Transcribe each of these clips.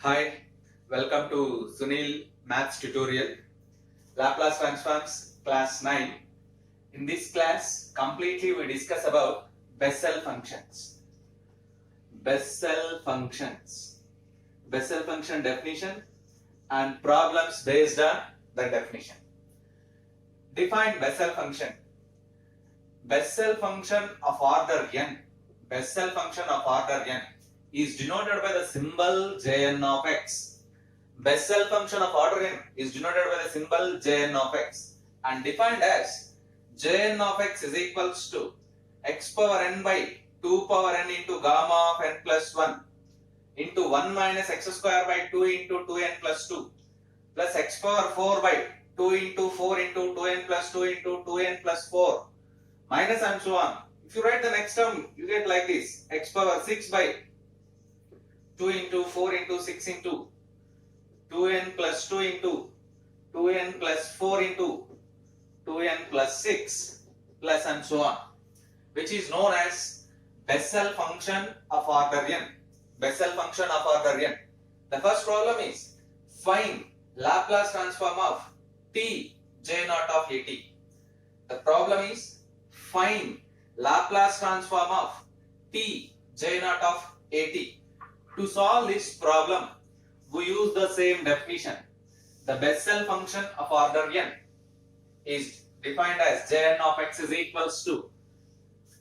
Hi, welcome to Sunil Maths tutorial, Laplace transforms class 9. In this class, completely we discuss about Bessel functions. Bessel functions. Bessel function definition and problems based on the definition. Define Bessel function. Bessel function of order n. Bessel function of order n is denoted by the symbol Jn of x. Bessel function of order n is denoted by the symbol Jn of x and defined as Jn of x is equals to x power n by 2 power n into gamma of n plus 1 into 1 minus x square by 2 into 2n plus 2 plus x power 4 by 2 into 4 into 2n plus 2 into 2n plus 4 minus and so on. If you write the next term, you get like this: x power 6 by 2 into 4 into 6 into 2n plus 2 into 2n plus 4 into 2n plus 6 plus and so on, which is known as Bessel function of order n. Bessel function of order n. The first problem is find Laplace transform of t j naught of at. The problem is find Laplace transform of t j naught of at. To solve this problem, we use the same definition. The Bessel function of order n is defined as Jn of x is equals to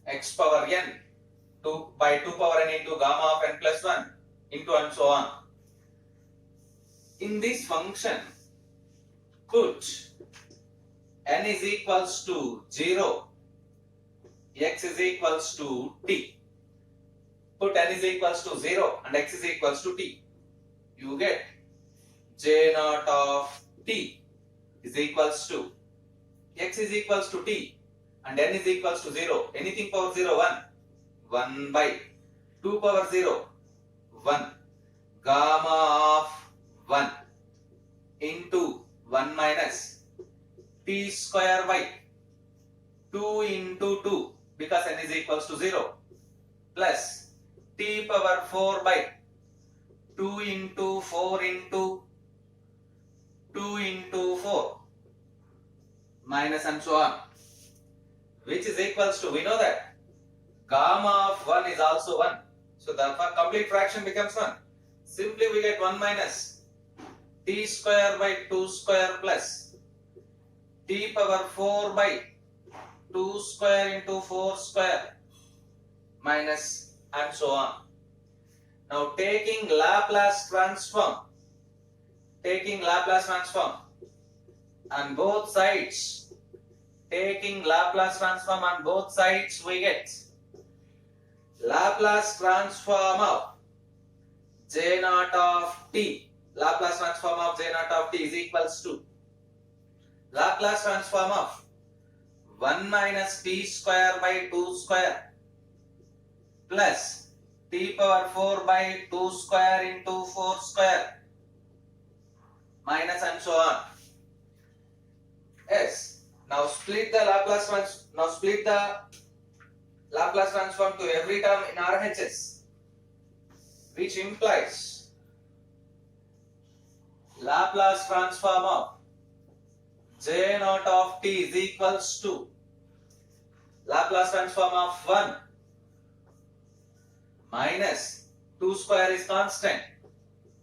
x power n by 2 power n into gamma of n plus 1 into and so on. In this function, put n is equals to 0, x is equals to t. Put n is equals to 0 and x is equals to t. You get j naught of t is equals to x is equals to t and n is equals to 0. Anything power 0, 1 by 2 power 0, 1 gamma of 1 into 1 minus t square by 2 into 2 because n is equals to 0 plus t power 4 by 2 into 4 into 2 into 4 minus and so on, which is equals to, we know that gamma of 1 is also 1. So the complete fraction becomes 1. Simply we get 1 minus t square by 2 square plus t power 4 by 2 square into 4 square minus and so on. Now taking Laplace transform on both sides, we get Laplace transform of j naught of t. Laplace transform of j naught of t is equals to Laplace transform of 1 minus t square by 2 square plus t power 4 by 2 square into 4 square minus and so on. Yes. Now split the Laplace transform to every term in RHS, which implies Laplace transform of j naught of t is equals to Laplace transform of 1 minus 2 square is constant,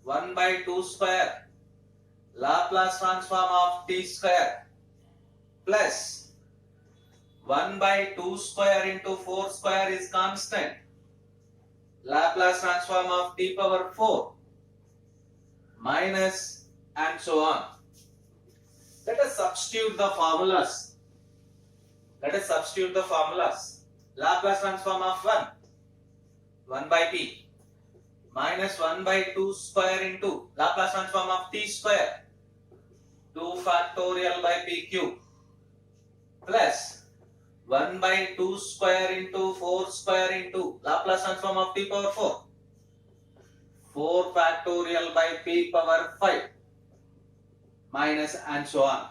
1 by 2 square Laplace transform of t square plus 1 by 2 square into 4 square is constant, Laplace transform of t power 4 minus and so on. Let us substitute the formulas. Laplace transform of 1 by p minus 1 by 2 square into Laplace transform of t square 2 factorial by p cube plus 1 by 2 square into 4 square into Laplace transform of t power 4 factorial by p power 5 minus and so on.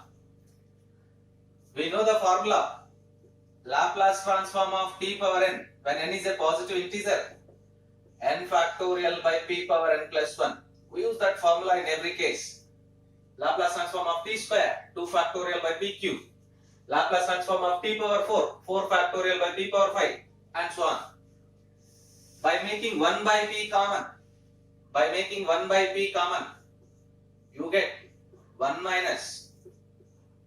We know the formula. Laplace transform of t power n when n is a positive integer, n factorial by p power n plus 1. We use that formula in every case. Laplace transform of t square, 2 factorial by p cube. Laplace transform of t power 4, 4 factorial by p power 5, and so on. By making 1 by p common, you get 1 minus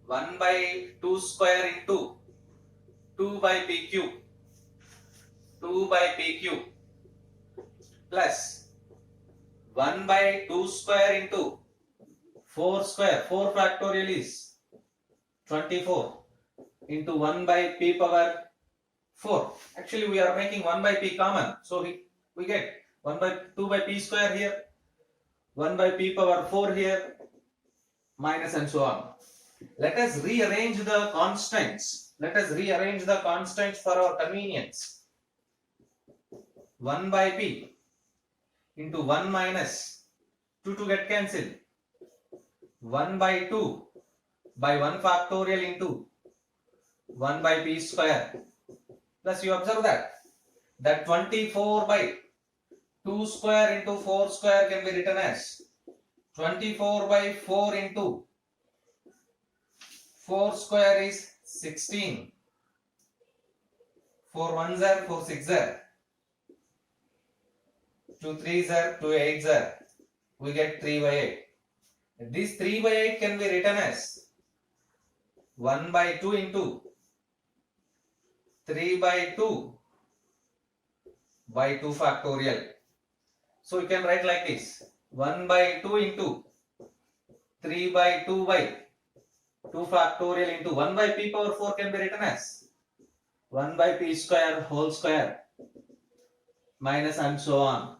1 by 2 square into 2 by p cube, plus 1 by 2 square into 4 square, 4 factorial is 24 into 1 by p power 4. Actually we are making 1 by p common, so we get 1 by 2 by p square here, 1 by p power 4 here, minus and so on. Let us rearrange the constants. For our convenience. 1 by p into 1 minus 2 to get cancelled. 1 by 2 by 1 factorial into 1 by p square. Plus you observe that 24 by 2 square into 4 square can be written as 24 by 4 into 4 square is 16. 4 1s are 4 6s are 2 3s are 2 8s are. We get 3 by 8. This 3 by 8 can be written as 1 by 2 into 3 by 2 by 2 factorial. So you can write like this: 1 by 2 into 3 by 2 by 2 factorial into 1 by p power 4 can be written as 1 by p square whole square, minus and so on.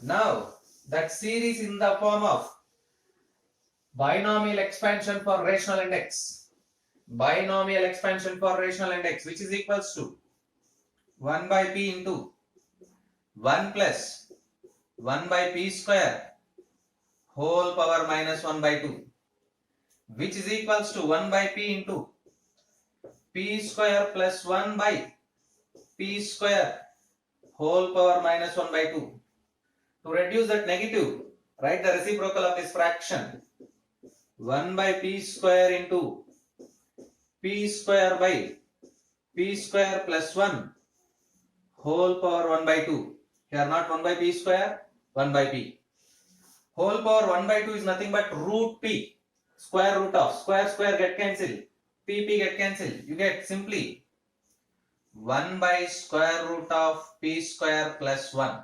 Now that series in the form of binomial expansion for rational index, which is equals to 1 by p into 1 plus 1 by p square whole power minus 1 by 2, which is equals to 1 by p into p square plus 1 by p square whole power minus 1 by 2. To reduce that negative, write the reciprocal of this fraction: 1 by p square into p square by p square plus 1 whole power 1 by 2. Here not 1 by p square, 1 by p. Whole power 1 by 2 is nothing but root p. Square root of square get cancelled. P get cancelled. You get simply 1 by square root of p square plus 1.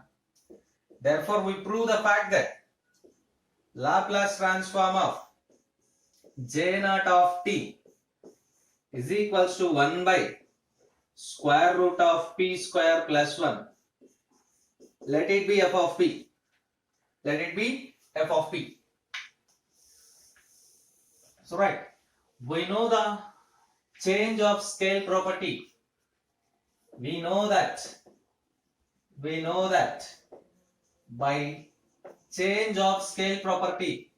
Therefore we prove the fact that Laplace transform of j naught of t is equals to 1 by square root of p square plus 1. Let it be f of p. So right, we know the change of scale property. We know that by change of scale property,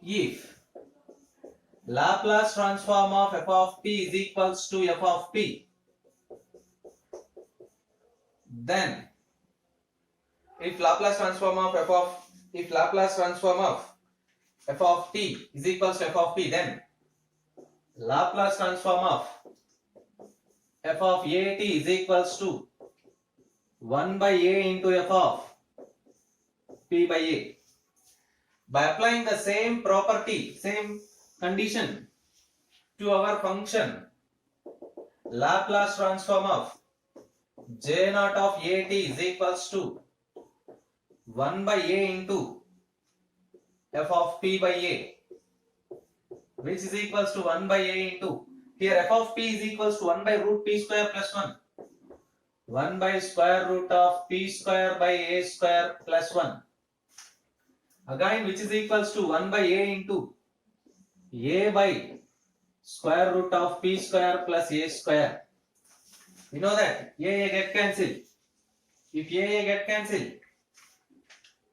if Laplace transform of f of t is equals to f of p, then if Laplace transform of f of t is equals to f of p, then Laplace transform of f of a t is equals to 1 by a into f of p by a. By applying the same property, same condition to our function, Laplace transform of j naught of a t is equals to 1 by a into f of p by a, which is equals to 1 by a into, here f of p is equals to 1 by root p square plus 1. 1 by square root of p square by a square plus 1. Again, which is equals to 1 by a into a by square root of p square plus a square. We know that a get cancelled. If a get cancelled,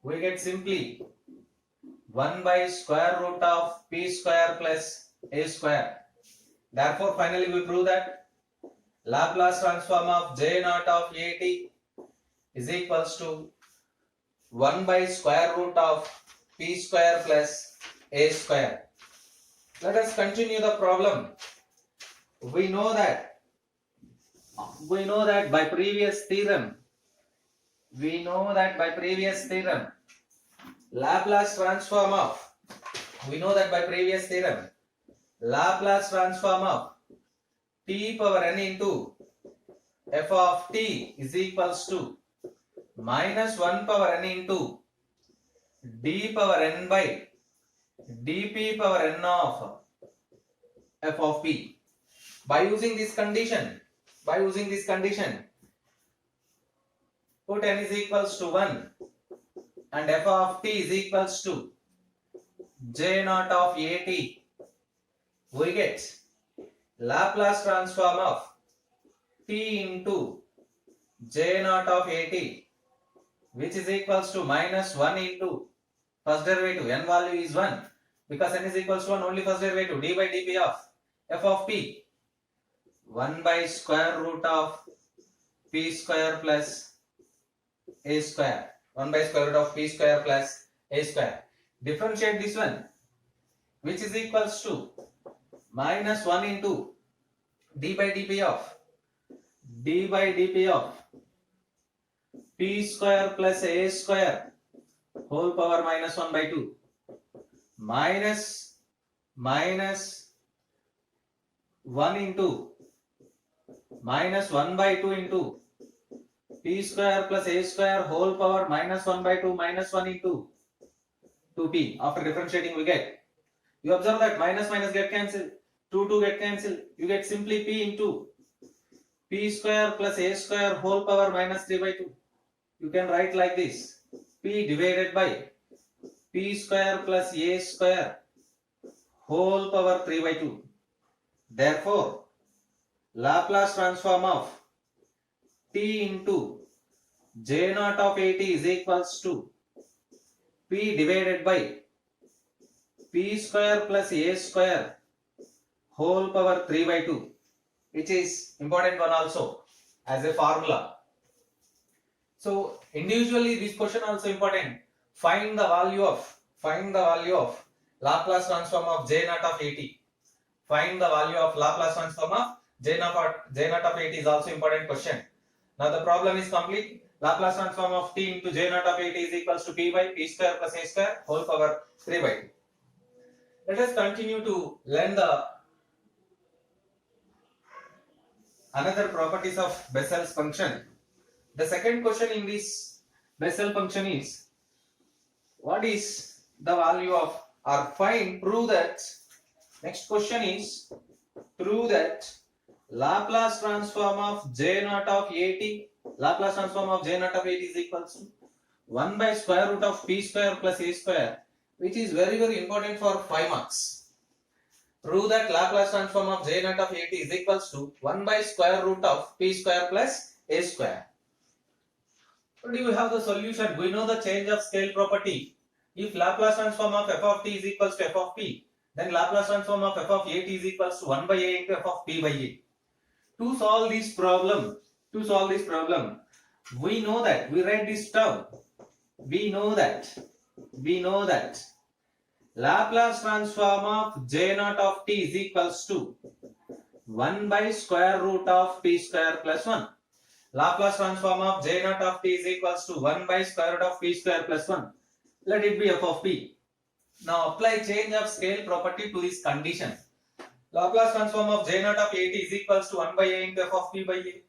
we get simply 1 by square root of p square plus a square. Therefore, finally we prove that Laplace transform of J naught of at is equals to 1 by square root of p square plus a square. Let us continue the problem. We know that by previous theorem, Laplace transform of t power n into f of t is equals to minus 1 power n into d power n by dp power n of f of p. By using this condition, put n is equals to 1 and f of t is equals to J naught of at. We get Laplace transform of t into J naught of at, which is equals to minus 1 into first derivative, n value is 1, because n is equals to 1, only first derivative, d by dp of f of p, 1 by square root of p square plus a square, 1 by square root of p square plus a square. Differentiate this one, which is equals to minus 1 into d by dp of p square plus a square whole power minus 1 by 2 minus 1 into minus 1 by 2 into p square plus a square whole power minus 1 by 2 minus 1 into 2p. After differentiating, we get, you observe that minus minus get cancelled, 2 get cancelled, you get simply p into p square plus a square whole power minus 3 by 2. You can write like this, p divided by p square plus a square whole power 3 by 2. Therefore, Laplace transform of t into J naught of at is equals to p divided by p square plus a square whole power 3 by 2, which is important one also as a formula. So individually this question also important. Find the value of Laplace transform of J naught of at. Find the value of Laplace transform of J naught of at is also important question. Now the problem is complete. Laplace transform of t into J naught of at is equals to p by p square plus a square whole power 3 by 2. Let us continue to learn the another properties of Bessel's function. The second question in this Bessel function is, what is the value of, or prove that, next question is, prove that Laplace transform of J naught of at is equals to 1 by square root of p square plus a square, which is very very important for 5 marks. Prove that Laplace transform of J naught of at is equals to 1 by square root of p square plus a square. So do we have the solution? We know the change of scale property. If Laplace transform of f of t is equals to f of p, then Laplace transform of f of at is equals to 1 by a into f of p by a. To solve this problem, we know that, we write this term, we know that Laplace transform of J naught of t is equals to 1 by square root of p square plus 1. Laplace transform of J naught of t is equals to 1 by square root of p square plus 1. Let it be f of p. Now apply change of scale property to this condition. Laplace transform of J naught of at is equals to 1 by a into f of p by a.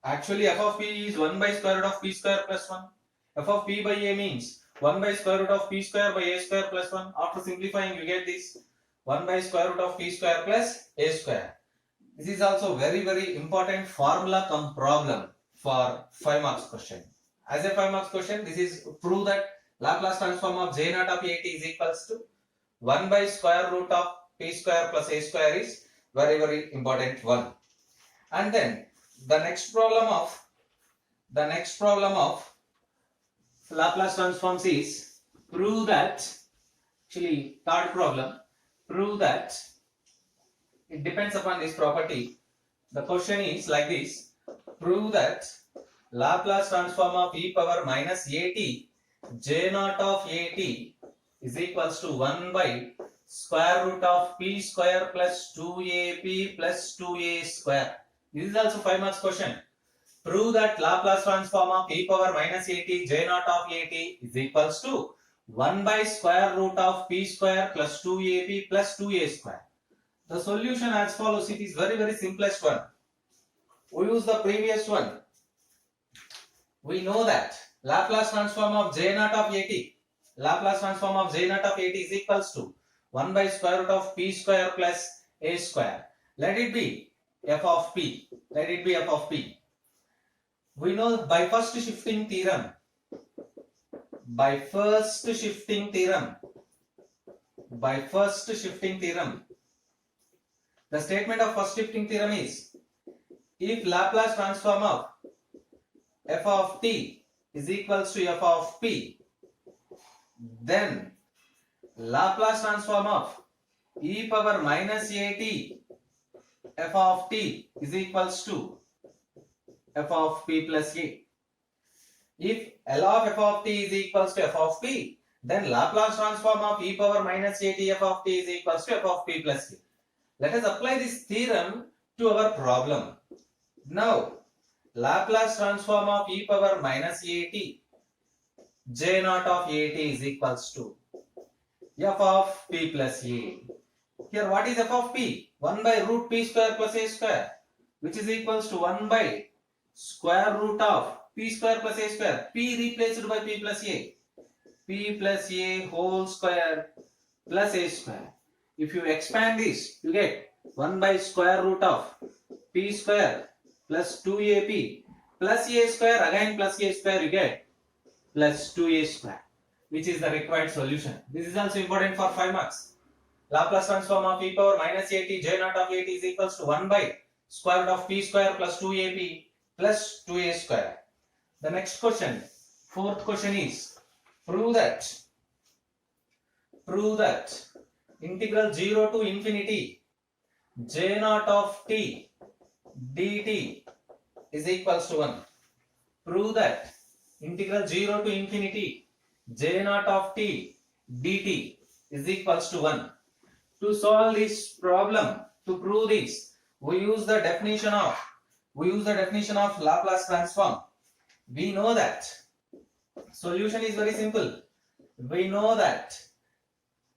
Actually f of p is 1 by square root of p square plus 1. F of p by a means 1 by square root of p square by a square plus 1. After simplifying, you get this 1 by square root of p square plus a square. This is also very very important formula cum problem for 5 marks question. As a 5 marks question, this is prove that Laplace transform of J naught of at is equals to 1 by square root of p square plus a square is very very important one. And then the next problem of Laplace transforms is prove that, actually third problem, prove that it depends upon this property. The question is like this. Prove that Laplace transform of e power minus at j naught of at is equals to 1 by square root of p square plus 2ap plus 2a square. This is also 5 marks question. Prove that Laplace transform of e power minus at j naught of at is equals to 1 by square root of p square plus 2ap plus 2a square. The solution as follows. It is very simplest one. We use the previous one. We know that Laplace transform of j naught of at, Laplace transform of j naught of at is equals to 1 by square root of p square plus a square. Let it be f of p. Let it be f of p. We know by first shifting theorem. By first shifting theorem. The statement of first shifting theorem is, if Laplace transform of f of t is equals to f of p, then Laplace transform of e power minus at f of t is equals to f of p plus a. If L of f of t is equals to f of p, then Laplace transform of e power minus at f of t is equals to f of p plus a. Let us apply this theorem to our problem. Now, Laplace transform of e power minus at j naught of at is equals to f of p plus a. Here what is f of p? 1 by root p square plus a square, which is equals to 1 by square root of p square plus a square. P replaced by p plus a. P plus a whole square plus a square. If you expand this, you get 1 by square root of p square plus 2ap plus a square, again plus a square, you get plus 2a square, which is the required solution. This is also important for 5 marks. Laplace transform of e power minus at j naught of at is equals to 1 by square root of p square plus 2ap plus 2a square. The next question, fourth question is, prove that integral 0 to infinity j naught of t dt is equals to 1. Prove that integral 0 to infinity j naught of t dt is equals to 1. To solve this problem, to prove this, we use the definition of Laplace transform. We know that solution is very simple. We know that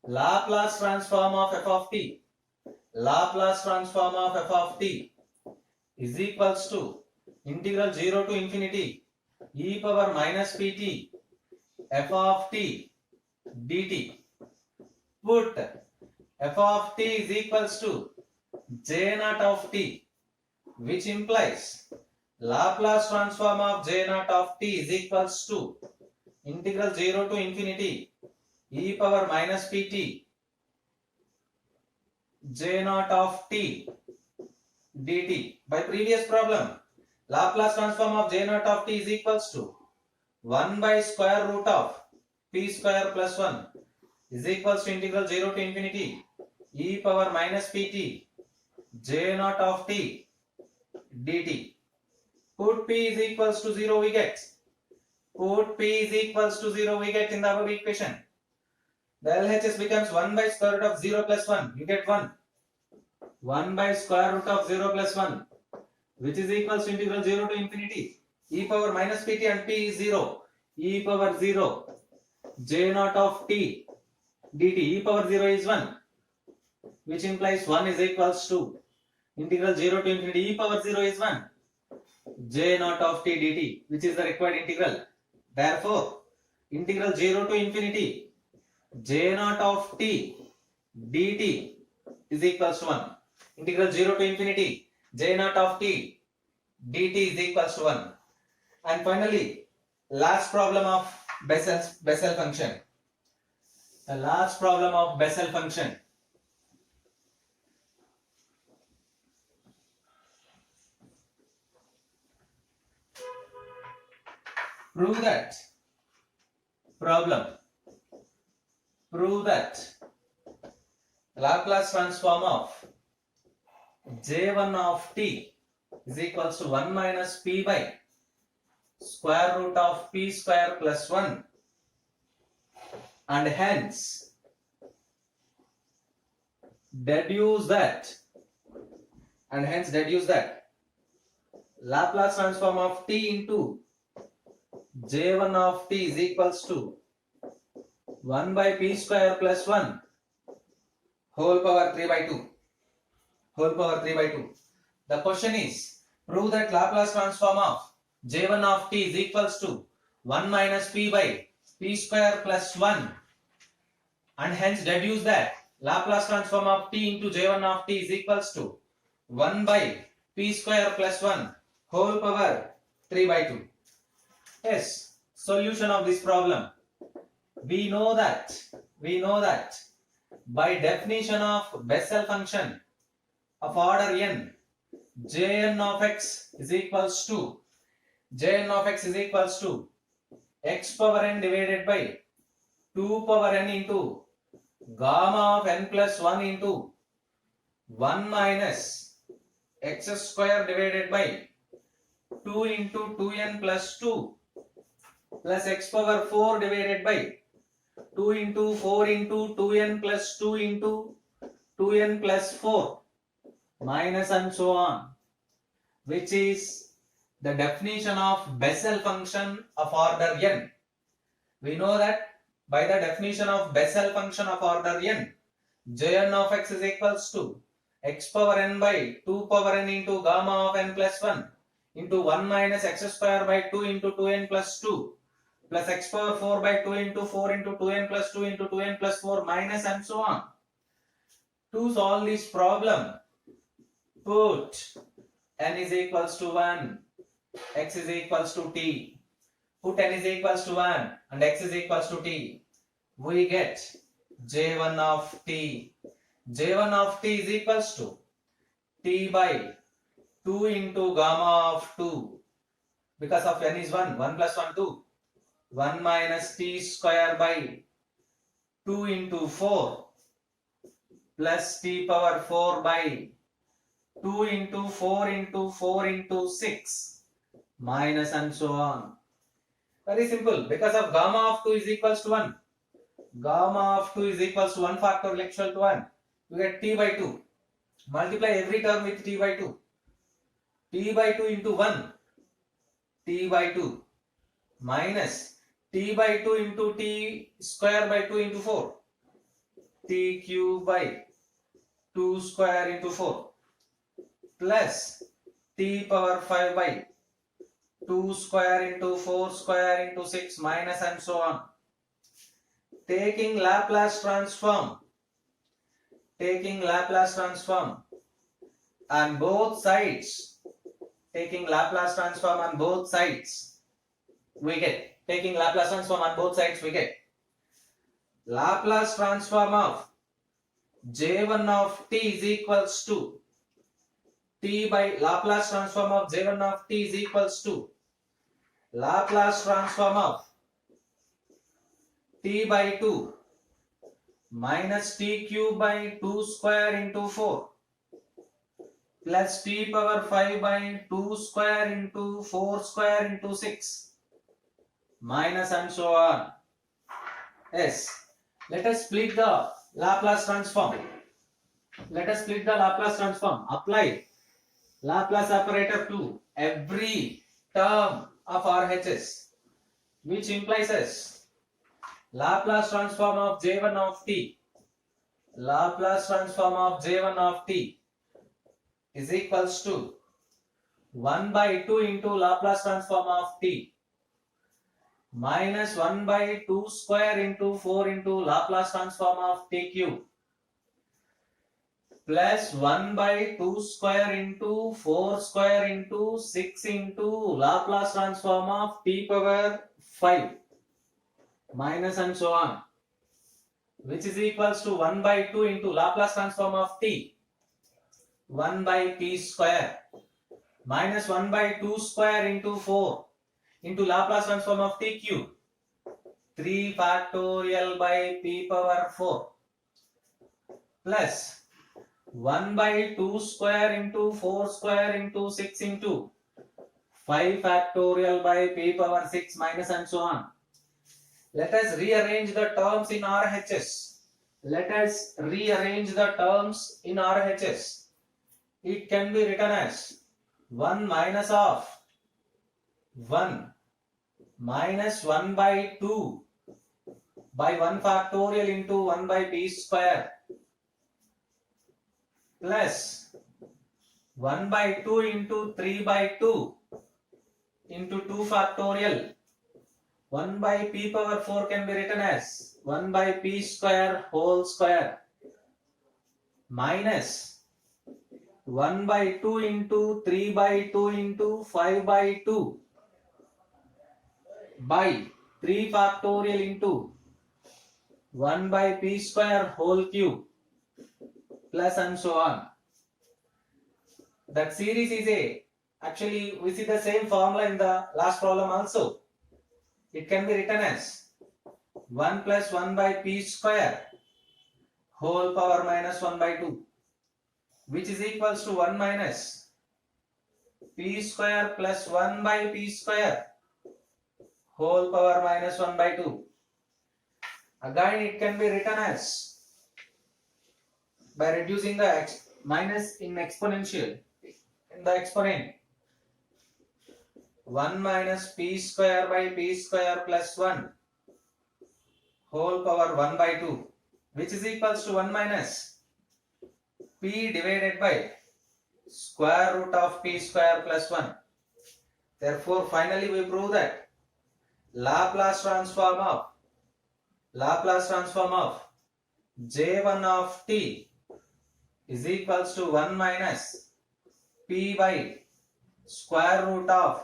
Laplace transform of f of t is equals to integral 0 to infinity e power minus pt f of t dt. Put f of t is equals to j naught of t, which implies Laplace transform of j naught of t is equals to integral 0 to infinity e power minus pt j naught of t dt. By previous problem, Laplace transform of j naught of t is equals to 1 by square root of p square plus 1 is equals to integral 0 to infinity e power minus pt j naught of t dt. Put p is equals to 0, we get. Put p is equals to 0, we get in the above equation. The LHS becomes 1 by square root of 0 plus 1. You get 1. 1 by square root of 0 plus 1, which is equals to integral 0 to infinity e power minus pt, and p is 0. E power 0 j naught of t dt. E power 0 is 1, which implies 1 is equals to integral 0 to infinity e power 0 is 1 j naught of t dt, which is the required integral. Therefore, integral 0 to infinity j naught of t dt is equals to 1. Integral 0 to infinity j naught of t dt is equals to 1. And finally, last problem of Bessel function. The last problem of Bessel function. Prove that Laplace transform of j1 of t is equals to 1 minus p by square root of p square plus 1, and hence deduce that Laplace transform of t into j1 of t is equals to 1 by p square plus 1 whole power 3 by 2. The question is, prove that Laplace transform of j1 of t is equals to 1 minus p by p square plus 1, and hence deduce that Laplace transform of t into j1 of t is equals to 1 by p square plus 1 whole power 3 by 2. Yes, solution of this problem. We know that by definition of Bessel function of order n, Jn of x is equals to x power n divided by 2 power n into gamma of n plus 1 into 1 minus x square divided by 2 into 2n plus 2 plus x power 4 divided by 2 into 4 into 2n plus 2 into 2n plus 4 minus and so on, which is the definition of Bessel function of order n. We know that by the definition of Bessel function of order n, Jn of x is equals to x power n by 2 power n into gamma of n plus 1 into 1 minus x square by 2 into 2n plus 2 plus x power 4 by 2 into 4 into 2n plus 2 into 2n plus 4 minus and so on. To solve this problem, put n is equals to 1, x is equals to t. Put n is equals to 1 and x is equals to t. We get j1 of t. j1 of t is equals to t by 2 into gamma of 2. Because of n is 1, 1 plus 1, 2. 1 minus t square by 2 into 4 plus t power 4 by 2 into 4 into 4 into 6 minus and so on. Very simple. Because of gamma of 2 is equals to 1. Gamma of 2 is equals to 1 factorial equal to 1. You get t by 2. Multiply every term with t by 2. T by 2 into 1. T by 2 minus t by 2 into t square by 2 into 4. T cube by 2 square into 4 plus t power 5 by 2 square into 4 square into 6 minus and so on. Taking Laplace transform on both sides, we get Laplace transform of j1 of t is equals to t by Laplace transform of j1 of t is equals to Laplace transform of t by 2 minus t cube by 2 square into 4 plus t power 5 by 2 square into 4 square into 6 minus and so on. Yes, let us split the Laplace transform. Apply Laplace operator to every term of RHS, which implies as Laplace transform of j1 of t. Is equals to 1 by 2 into Laplace transform of t minus 1 by 2 square into 4 into Laplace transform of t cube plus 1 by 2 square into 4 square into 6 into Laplace transform of t power 5 minus and so on, which is equals to 1 by 2 into Laplace transform of t 1 by p square minus 1 by 2 square into 4 into Laplace transform of t cube 3 factorial by p power 4 plus 1 by 2 square into 4 square into 6 into 5 factorial by p power 6 minus and so on. Let us rearrange the terms in RHS. Let us rearrange the terms in RHS. It can be written as 1 minus of 1 minus 1 by 2 by 1 factorial into 1 by p square plus 1 by 2 into 3 by 2 into 2 factorial. 1 by p power 4 can be written as 1 by p square whole square minus 1 by 2 into 3 by 2 into 5 by 2 by 3 factorial into 1 by p square whole cube plus and so on. That series is actually we see the same formula in the last problem also. It can be written as 1 plus 1 by p square whole power minus 1 by 2, which is equals to 1 minus p square plus 1 by p square whole power minus 1 by 2. Again it can be written as, by reducing the minus in exponential, in the exponent, 1 minus p square by p square plus 1 whole power 1 by 2, which is equals to 1 minus p divided by square root of p square plus 1. Therefore, finally we prove that Laplace transform of J1 of t is equals to 1 minus p by square root of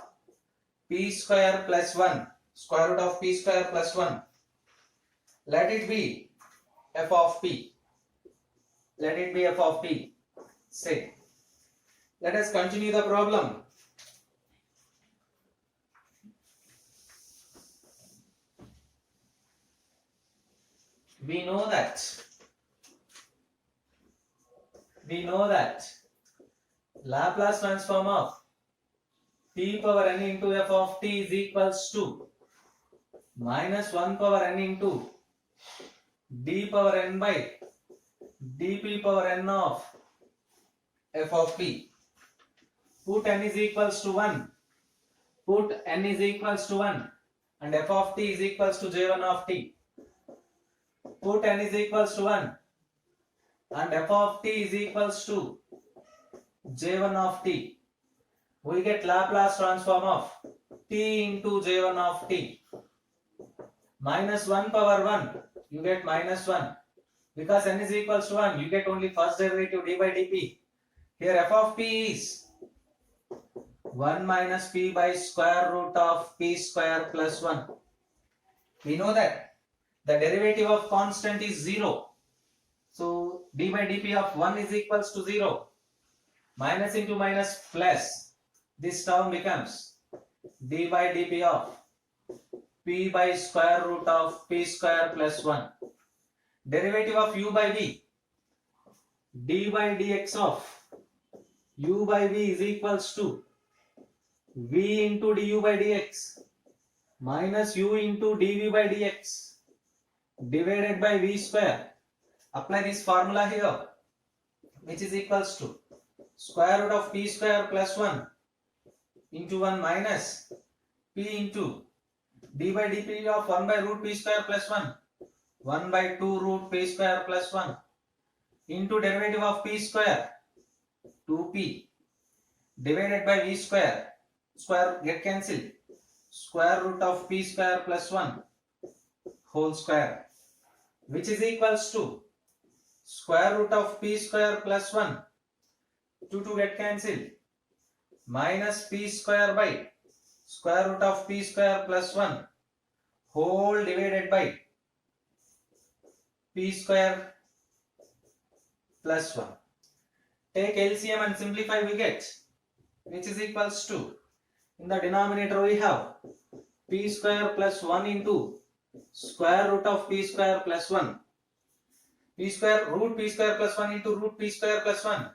p square plus 1, square root of p square plus 1. Let it be f of p. Let it be f of p. Say. Let us continue the problem. We know that Laplace transform of t power n into f of t is equals to minus 1 power n into d power n by dp power n of f of p. Put n is equals to 1. Put n is equals to 1 and f of t is equals to j1 of t. Put n is equals to 1 and f of t is equals to j1 of t. We get Laplace transform of t into j1 of t. Minus 1 power 1, you get minus 1. Because n is equals to 1, you get only first derivative d by dp. Here f of p is 1 minus p by square root of p square plus 1. We know that the derivative of constant is 0. So d by dp of 1 is equals to 0. Minus into minus plus. This term becomes d by dp of p by square root of p square plus 1. Derivative of u by v. d by dx of u by v is equals to v into du by dx minus u into dv by dx divided by v square. Apply this formula here, which is equals to square root of p square plus 1 into 1 minus p into d by dp of 1 by root p square plus 1, 1 by 2 root p square plus 1 into derivative of p square 2p divided by v square, square get cancelled, square root of p square plus 1 whole square, which is equals to square root of p square plus 1, 2 get cancelled, minus p square by square root of p square plus 1 whole divided by p square plus 1. Take LCM and simplify, we get, which is equals to, in the denominator we have p square plus 1 into square root of p square plus 1. p square root p square plus 1 into root p square plus 1.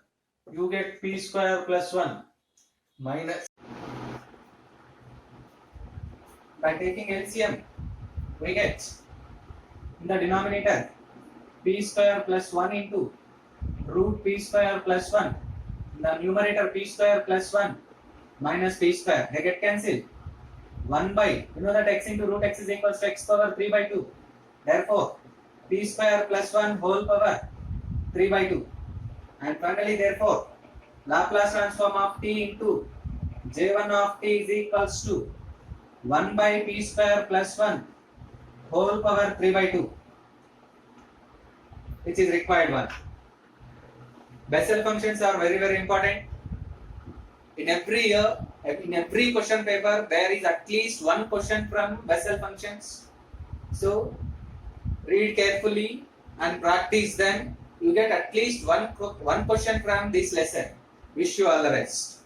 You get p square plus 1 minus. By taking LCM, we get in the denominator p square plus 1 into root p square plus 1. In the numerator p square plus 1 minus p square. They get cancelled. 1 by, you know that x into root x is equals to x power 3 by 2. Therefore, p square plus 1 whole power 3 by 2. And finally, therefore, Laplace transform of t into j1 of t is equals to 1 by p square plus 1 whole power 3 by 2, which is required one. Bessel functions are very, very important. In every year, in every question paper, there is at least one question from Bessel functions. So, read carefully and practice them. You get at least one question from this lesson. Wish you all the best.